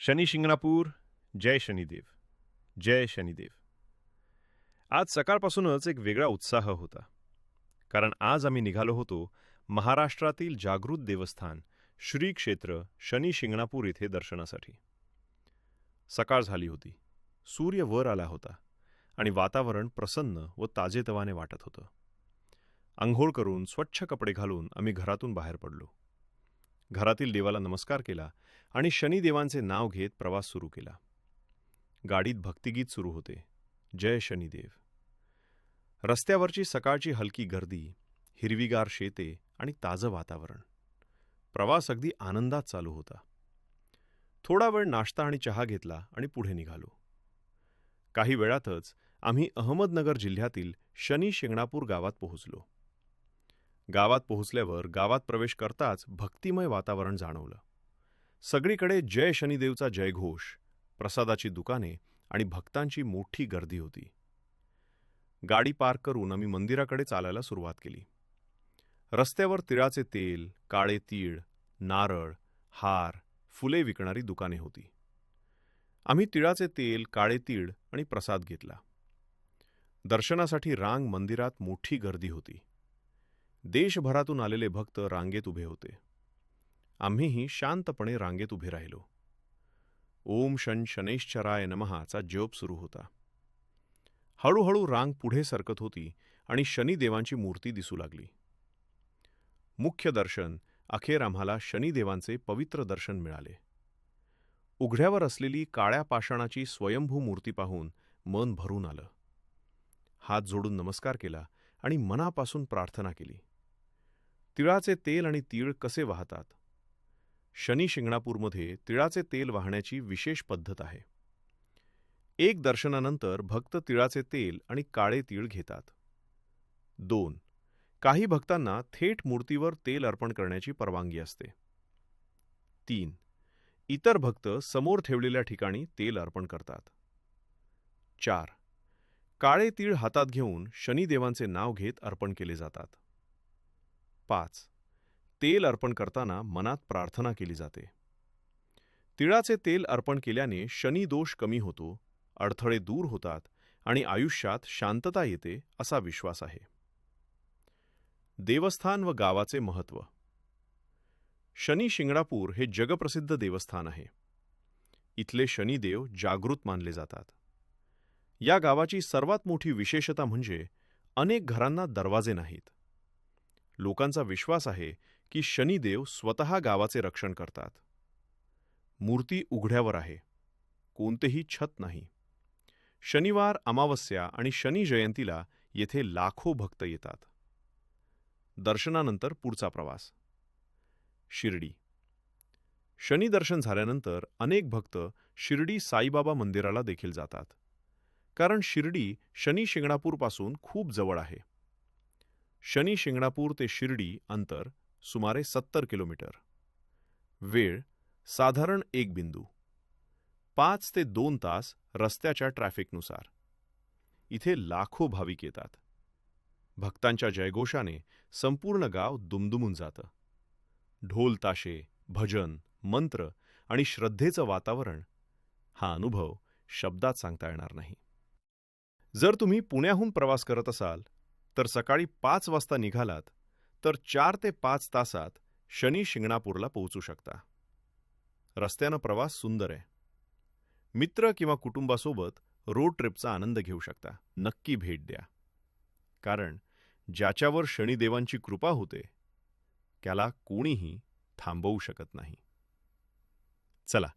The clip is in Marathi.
शनी शिंगणापूर, जय शनिदेव, जय शनिदेव. आज सकाळपासूनच एक वेगळा उत्साह होता, कारण आज आम्ही निघालो होतो महाराष्ट्रातील जागृत देवस्थान श्री क्षेत्र शनी शिंगणापूर येथे दर्शनासाठी. सकाळ झाली होती, सूर्य वर आला होता आणि वातावरण प्रसन्न व ताजेतवाने वाटत होतं. अंघोळ करून स्वच्छ कपडे घालून आम्ही घरातून बाहेर पडलो. घरातील देवाला नमस्कार केला आणि शनिदेवांचे नाव घेत प्रवास सुरू केला. गाडीत भक्तिगीत सुरू होते, जय शनिदेव. रस्त्यावरची सकाळची हलकी गर्दी, हिरवीगार शेते आणि ताजं वातावरण. प्रवास अगदी आनंदात चालू होता. थोडा वेळ नाश्ता आणि चहा घेतला आणि पुढे निघालो. काही वेळातच आम्ही अहमदनगर जिल्ह्यातील शनी शिंगणापूर गावात पोहोचलो. गावात पोहोचल्यावर गावात प्रवेश करताच भक्तिमय वातावरण जाणवलं. सगळीकडे जय शनिदेवचा जयघोष, प्रसादाची दुकाने आणि भक्तांची मोठी गर्दी होती. गाडी पार्क करून आम्ही मंदिराकडे चालायला सुरुवात केली. रस्त्यावर तिळाचे तेल, काळे तीळ, नारळ, हार, फुले विकणारी दुकाने होती. आम्ही तिळाचे तेल, काळे तीळ आणि प्रसाद घेतला. दर्शनासाठी रांग मंदिरात मोठी गर्दी होती. देशभरातून आलेले भक्त रांगेत उभे होते. आम्हीही शांतपणे रांगेत उभे राहिलो. ओम शन शनैश्चराय नमःचा जप सुरू होता. हळूहळू रांग पुढे सरकत होती आणि शनिदेवांची मूर्ती दिसू लागली. मुख्य दर्शन अखेर आम्हाला शनिदेवांचे पवित्र दर्शन मिळाले. उघड्यावर असलेली काळ्या पाषाणाची स्वयंभू मूर्ती पाहून मन भरून आलं. हात जोडून नमस्कार केला आणि मनापासून प्रार्थना केली. तिळाचे तेल आणि तीळ कसे वाहतात? शनी शिंगणापूरमध्ये तिळाचे तेल वाहण्याची विशेष पद्धत आहे. एक दर्शनानंतर भक्त तिळाचे तेल आणि काळे तीळ घेतात. 2. काही भक्तांना थेट मूर्तीवर तेल अर्पण करण्याची परवानगी असते. 3. इतर भक्त समोर ठेवलेल्या ठिकाणी तेल अर्पण करतात. 4. काळे तीळ हातात घेऊन शनिदेवांचे नाव घेत अर्पण केले जातात. 5. तेल अर्पण करताना मनात प्रार्थना केली जाते. तिळाचे तेल अर्पण केल्याने शनी दोष कमी होतो, अडथळे दूर होतात आणि आयुष्यात शांतता येते असा विश्वास आहे. देवस्थान व गावाचे महत्त्व. शनी शिंगणापूर हे जगप्रसिद्ध देवस्थान आहे. इथले शनिदेव जागृत मानले जातात. या गावाची सर्वात मोठी विशेषता म्हणजे अनेक घरांना दरवाजे नाहीत. लोकांचा विश्वास आहे की शनिदेव स्वतः गावाचे रक्षण करतात. मूर्ती उघड्यावर आहे, कोणतेही छत नाही. शनिवार, अमावस्या आणि शनी जयंतीला येथे लाखो भक्त येतात. दर्शनानंतर पुढचा प्रवास. शिर्डी. शनिदर्शन झाल्यानंतर अनेक भक्त शिर्डी साईबाबा मंदिराला देखील जातात, कारण शिर्डी शनी शिंगणापूरपासून खूप जवळ आहे. शनी शिंगणापूर ते शिर्डी अंतर सुमारे 70 किलोमीटर. वेळ साधारण 1 बिंदू. 5 ते 2 तास रस्त्याच्या ट्रॅफिकनुसार. इथे लाखो भाविक येतात. भक्तांच्या जयघोषाने संपूर्ण गाव दुमदुमून जातं. ढोल ताशे, भजन, मंत्र आणि श्रद्धेचं वातावरण, हा अनुभव शब्दात सांगता येणार नाही. जर तुम्ही पुण्याहून प्रवास करत असाल तर सकाळी 5 वाजता निघालात तर 4 ते 5 तासात शनी शिंगणापूरला पोहोचू शकता. रस्त्यानं प्रवास सुंदर आहे. मित्र किंवा कुटुंबासोबत रोड ट्रिपचा आनंद घेऊ शकता. नक्की भेट द्या, कारण ज्याच्यावर शनिदेवांची कृपा होते त्याला कोणीही थांबवू शकत नाही. चला,